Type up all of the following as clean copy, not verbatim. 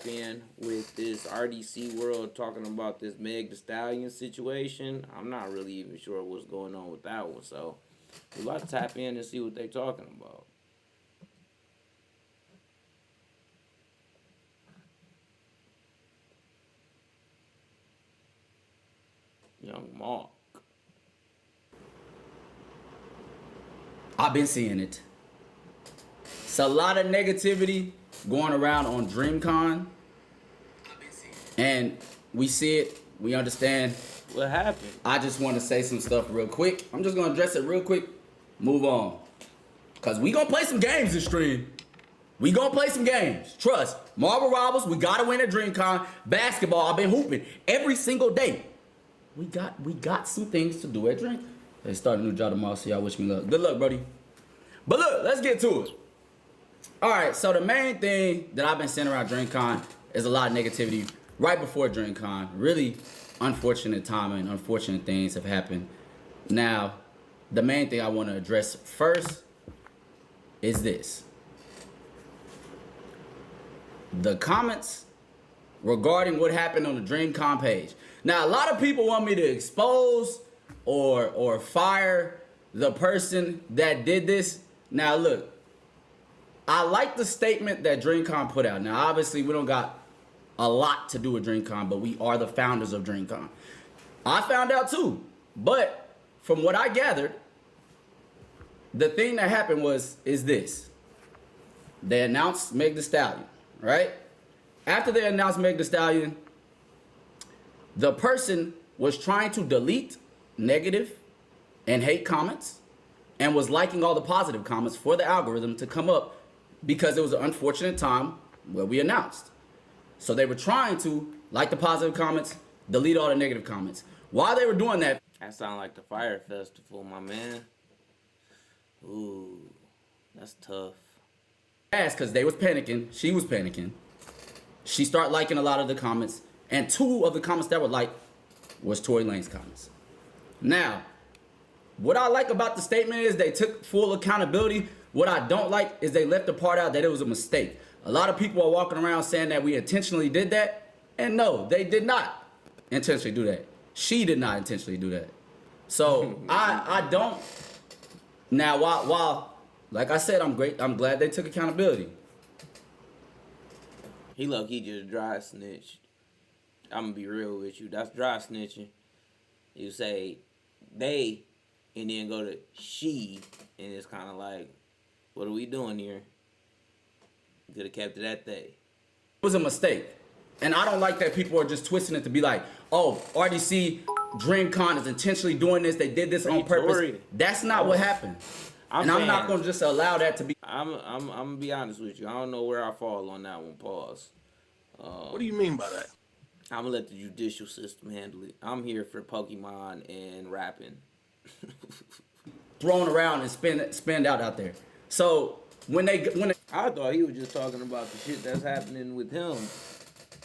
in with this RDC World talking about this Meg Thee Stallion situation. I'm not really even sure what's going on with that one, so we're about to tap in and see what they're talking about. Young Mark. I've been seeing it. It's a lot of negativity going around on DreamCon. And we see it, we understand. What happened? I just want to say some stuff real quick. I'm just going to address it real quick, move on. Because we going to play some games this stream. We going to play some games. Trust. Marble Robbers, we got to win at DreamCon. Basketball, I've been hooping every single day. We got some things to do at Dream. They start a new job tomorrow, so y'all wish me luck. Good luck, buddy. But look, let's get to it. All right, so the main thing that I've been seeing around DreamCon is a lot of negativity right before DreamCon. Really unfortunate timing, unfortunate things have happened. Now, the main thing I want to address first is this. The comments regarding what happened on the DreamCon page. Now, a lot of people want me to expose or fire the person that did this. Now, look, I like the statement that DreamCon put out. Now, obviously, we don't got a lot to do with DreamCon, but we are the founders of DreamCon. I found out too, but from what I gathered, the thing that happened is this. They announced Meg Thee Stallion, right? After they announced Meg Thee Stallion, the person was trying to delete negative and hate comments and was liking all the positive comments for the algorithm to come up because it was an unfortunate time where we announced. So they were trying to like the positive comments, delete all the negative comments. While they were doing that... That sound like the Fire Festival, my man. Ooh, that's tough. Because they was panicking, she was panicking. She started liking a lot of the comments, and 2 of the comments that were liked was Tory Lanez comments. Now, what I like about the statement is they took full accountability. What I don't like is they left the part out that it was a mistake. A lot of people are walking around saying that we intentionally did that, and no, they did not intentionally do that. She did not intentionally do that. So I don't. Now, while like I said, I'm glad they took accountability. He just dry snitched. I'm gonna be real with you. That's dry snitching. You say they, and then go to she, and it's kind of like, what are we doing here? Could have kept it at they. It was a mistake. And I don't like that people are just twisting it to be like, oh, RDC, DreamCon is intentionally doing this. They did this on purpose. That's not what happened. I'm not going to just allow that to be. I'm going to be honest with you. I don't know where I fall on that one. Pause. What do you mean by that? I'm going to let the judicial system handle it. I'm here for Pokemon and rapping. Thrown around and spanned out there. So when I thought he was just talking about the shit that's happening with him.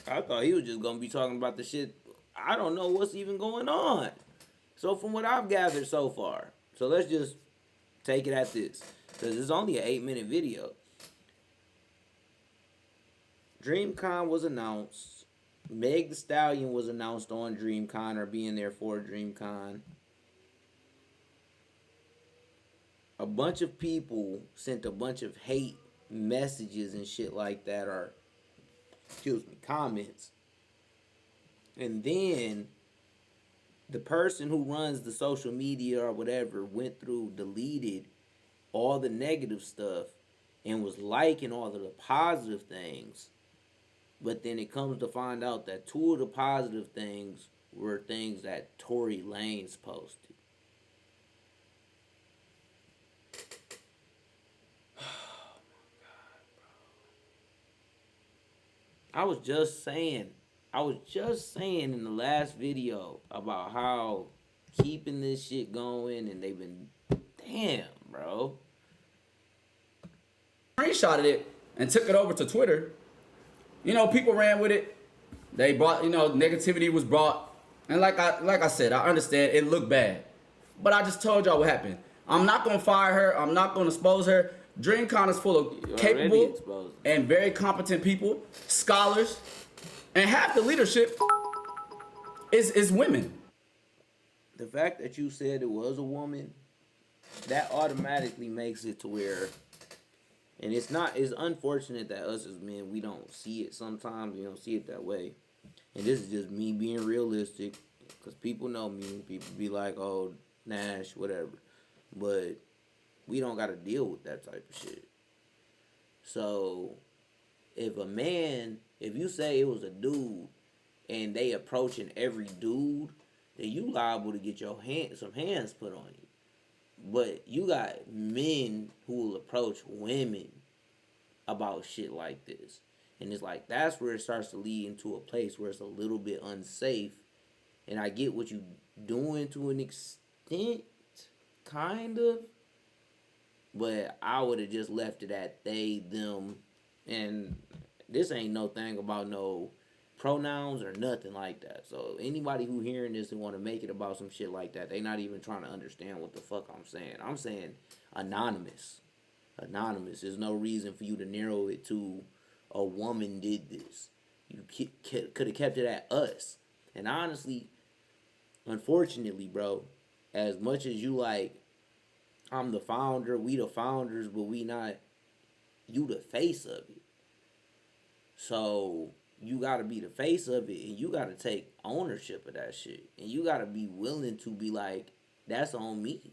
I thought he was just going to be talking about the shit. I don't know what's even going on. So from what I've gathered so far. So let's just take it at this. Because it's only an 8-minute video. DreamCon was announced. Meg Thee Stallion was announced on DreamCon or being there for DreamCon. A bunch of people sent a bunch of hate messages and shit like that, or comments. And then the person who runs the social media or whatever went through, deleted all the negative stuff and was liking all of the positive things. But then it comes to find out that 2 of the positive things were things that Tory Lanez posted. I was just saying in the last video about how keeping this shit going, and they've been, damn, bro. Screenshotted it and took it over to Twitter. You know, people ran with it. They brought, negativity was brought. And like I said, I understand it looked bad. But I just told y'all what happened. I'm not going to fire her. I'm not going to expose her. DreamCon is full of capable and very competent people, scholars, And half the leadership is women. The fact that you said it was a woman, that automatically makes it to where, and it's unfortunate that us as men, we don't see it sometimes, we don't see it that way. And this is just me being realistic, because people know me, people be like, oh, Nash, whatever. But we don't got to deal with that type of shit. So, if you say it was a dude, and they approaching every dude, then you liable to get some hands put on you. But you got men who will approach women about shit like this. And it's like, that's where it starts to lead into a place where it's a little bit unsafe. And I get what you doing to an extent, kind of. But I would have just left it at they, them. And this ain't no thing about no pronouns or nothing like that. So anybody who hearing this and want to make it about some shit like that, they not even trying to understand what the fuck I'm saying. I'm saying anonymous. Anonymous. There's no reason for you to narrow it to a woman did this. You could have kept it at us. And honestly, unfortunately, bro, as much as you like, I'm the founder, we the founders, but we not, you the face of it. So you gotta be the face of it, and you gotta take ownership of that shit. And you gotta be willing to be like, that's on me.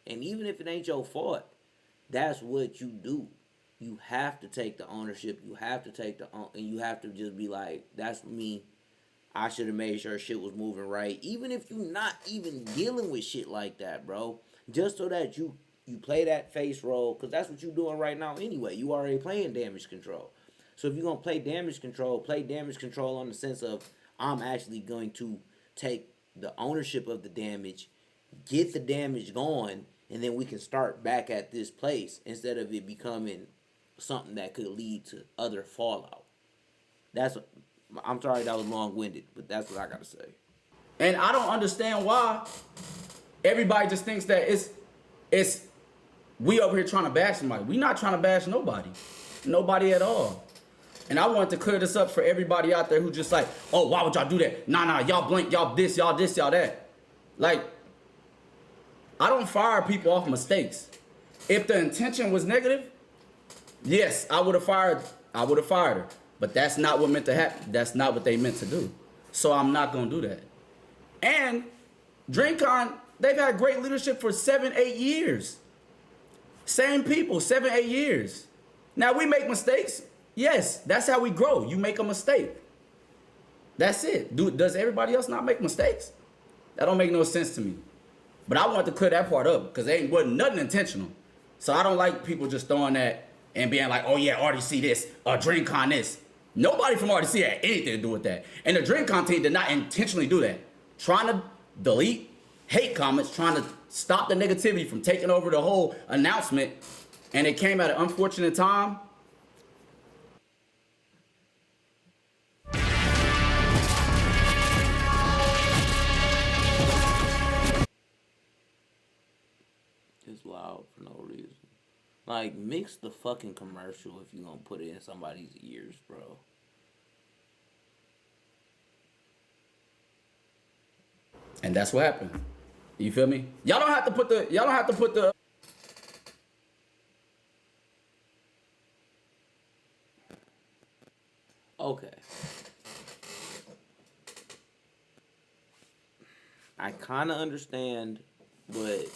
And even if it ain't your fault, that's what you do. You have to take the ownership. You have to take and you have to just be like, that's me. I should have made sure shit was moving right. Even if you're not even dealing with shit like that, bro. Just so that you play that face role, because that's what you're doing right now anyway. You already playing damage control. So if you're going to play damage control on the sense of, I'm actually going to take the ownership of the damage, get the damage going, and then we can start back at this place instead of it becoming something that could lead to other fallout. I'm sorry that was long-winded, but that's what I got to say. And I don't understand why everybody just thinks that it's we over here trying to bash somebody. We not trying to bash nobody. Nobody at all. And I want to clear this up for everybody out there who just like, oh, why would y'all do that? Nah, y'all blink, y'all this, y'all that. Like, I don't fire people off mistakes. If the intention was negative, yes, I would have fired her. But that's not what meant to happen. That's not what they meant to do. So I'm not gonna do that. And DreamCon, they've had great leadership for 7-8 years. Same people, 7-8 years. Now we make mistakes. Yes, that's how we grow. You make a mistake. That's it. Does everybody else not make mistakes? That don't make no sense to me. But I want to clear that part up because it wasn't nothing intentional. So I don't like people just throwing that and being like, oh yeah, RDC this, DreamCon this. Nobody from RDC had anything to do with that. And the DreamCon team did not intentionally do that. Trying to delete hate comments, trying to stop the negativity from taking over the whole announcement. And it came at an unfortunate time. It's loud for no reason. Like, mix the fucking commercial if you gonna put it in somebody's ears, bro. And that's what happened. You feel me? Y'all don't have to put the Okay. I kinda understand, but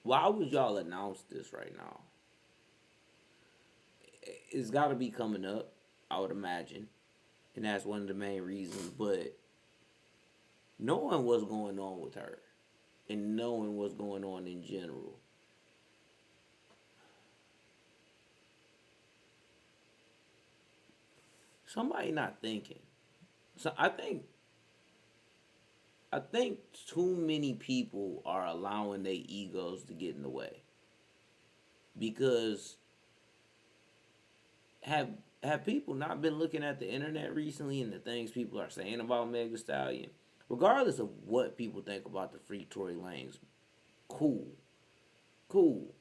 why would y'all announce this right now? It's gotta be coming up, I would imagine. And that's one of the main reasons, but knowing what's going on with her and knowing what's going on in general, somebody not thinking. So I think too many people are allowing their egos to get in the way. Because have people not been looking at the internet recently and the things people are saying about Meg Thee Stallion? Regardless of what people think about the Free Tory Lanez, cool.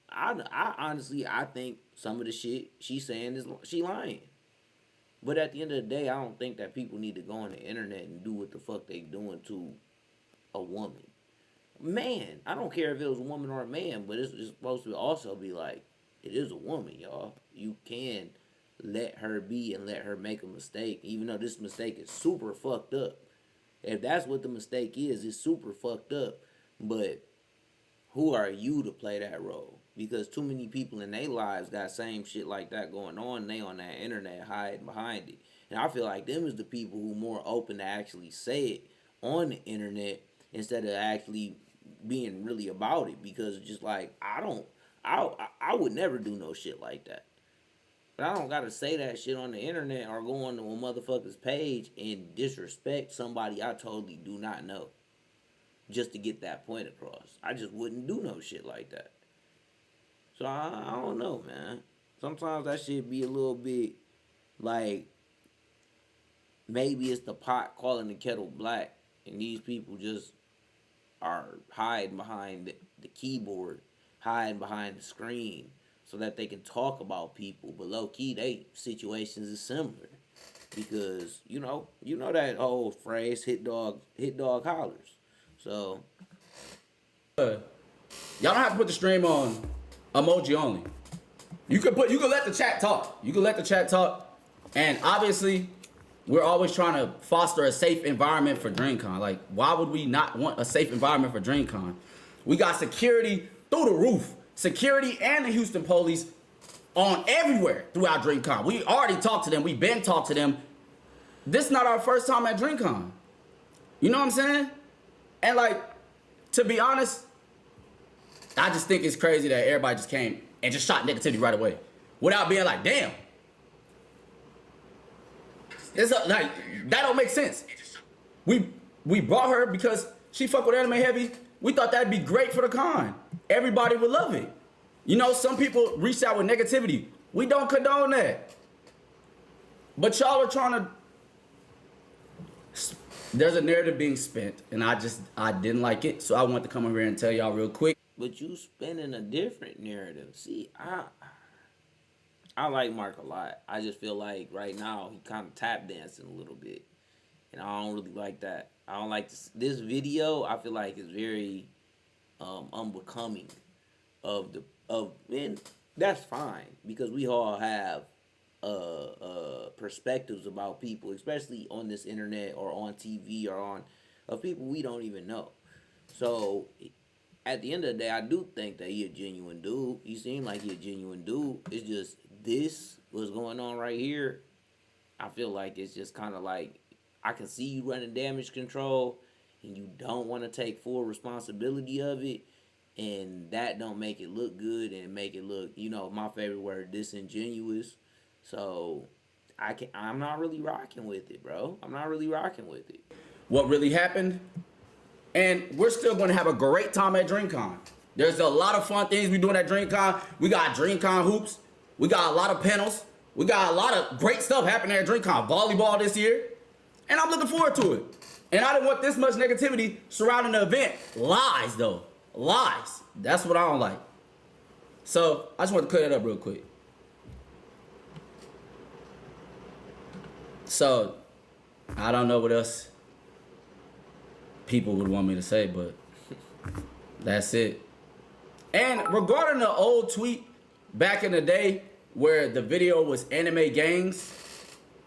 I honestly, I think some of the shit she's saying is she lying. But at the end of the day, I don't think that people need to go on the internet and do what the fuck they doing to a woman. Man, I don't care if it was a woman or a man, but it's supposed to also be like, it is a woman, y'all. You can let her be and let her make a mistake, even though this mistake is super fucked up. If that's what the mistake is, it's super fucked up. But who are you to play that role? Because too many people in their lives got same shit like that going on. And they on that internet hiding behind it. And I feel like them is the people who more open to actually say it on the internet instead of actually being really about it. Because just like I would never do no shit like that. But I don't gotta say that shit on the internet or go on to a motherfucker's page and disrespect somebody I totally do not know just to get that point across. I just wouldn't do no shit like that. So I don't know, man. Sometimes that shit be a little bit like maybe it's the pot calling the kettle black, and these people just are hiding behind the keyboard, hiding behind the screen, so that they can talk about people. But low key, they situations is similar because you know that old phrase, hit dog hollers. So Y'all don't have to put the stream on emoji only. You can let the chat talk. You can let the chat talk. And obviously, we're always trying to foster a safe environment for DreamCon. Like, why would we not want a safe environment for DreamCon? We got security through the roof. Security and the Houston police on everywhere throughout DreamCon. We already talked to them. We've been talked to them. This is not our first time at DreamCon. You know what I'm saying? And like, to be honest, I just think it's crazy that everybody just came and just shot negativity right away without being like, damn. Like, that don't make sense. We brought her because she fuck with anime heavy. We thought that'd be great for the con. Everybody would love it. You know, some people reach out with negativity. We don't condone that. But y'all are trying to... There's a narrative being spent, and I didn't like it, so I wanted to come over here and tell y'all real quick. but you spinning a different narrative. See, I like Mark a lot. I just feel like right now he kind of tap dancing a little bit, and I don't really like that. I don't like this video. I feel like it's very unbecoming of and that's fine because we all have perspectives about people, especially on this internet or on TV or on of people we don't even know. So at the end of the day, I do think that he a genuine dude. He seemed like he a genuine dude. It's just this what's going on right here. I feel like it's just kind of like I can see you running damage control, and you don't want to take full responsibility of it, and that don't make it look good and make it look, my favorite word, disingenuous. So I'm not really rocking with it, bro. I'm not really rocking with it. What really happened? And we're still going to have a great time at DreamCon. There's a lot of fun things we're doing at DreamCon. We got DreamCon hoops. We got a lot of panels. We got a lot of great stuff happening at DreamCon. Volleyball this year. And I'm looking forward to it. And I didn't want this much negativity surrounding the event. Lies, though. Lies. That's what I don't like. So, I just want to clear that up real quick. So, I don't know what else people would want me to say, but that's it. And regarding the old tweet back in the day where the video was anime gangs,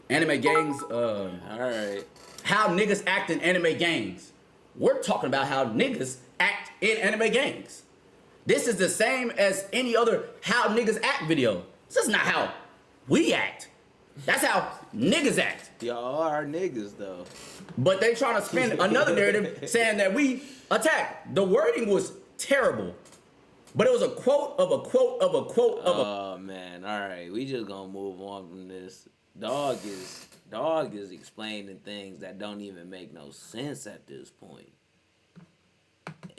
All right. how niggas act in anime gangs. We're talking about how niggas act in anime gangs. This is the same as any other how niggas act video. This is not how we act. That's how niggas act. Y'all are niggas, though. But they trying to spin another narrative saying that we attacked. The wording was terrible. But it was a quote of a quote of a quote of a... Oh, man. All right. We just gonna move on from this. Dog is explaining things that don't even make no sense at this point.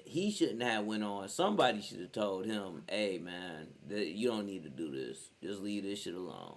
He shouldn't have went on. Somebody should have told him, hey, man, you don't need to do this. Just leave this shit alone.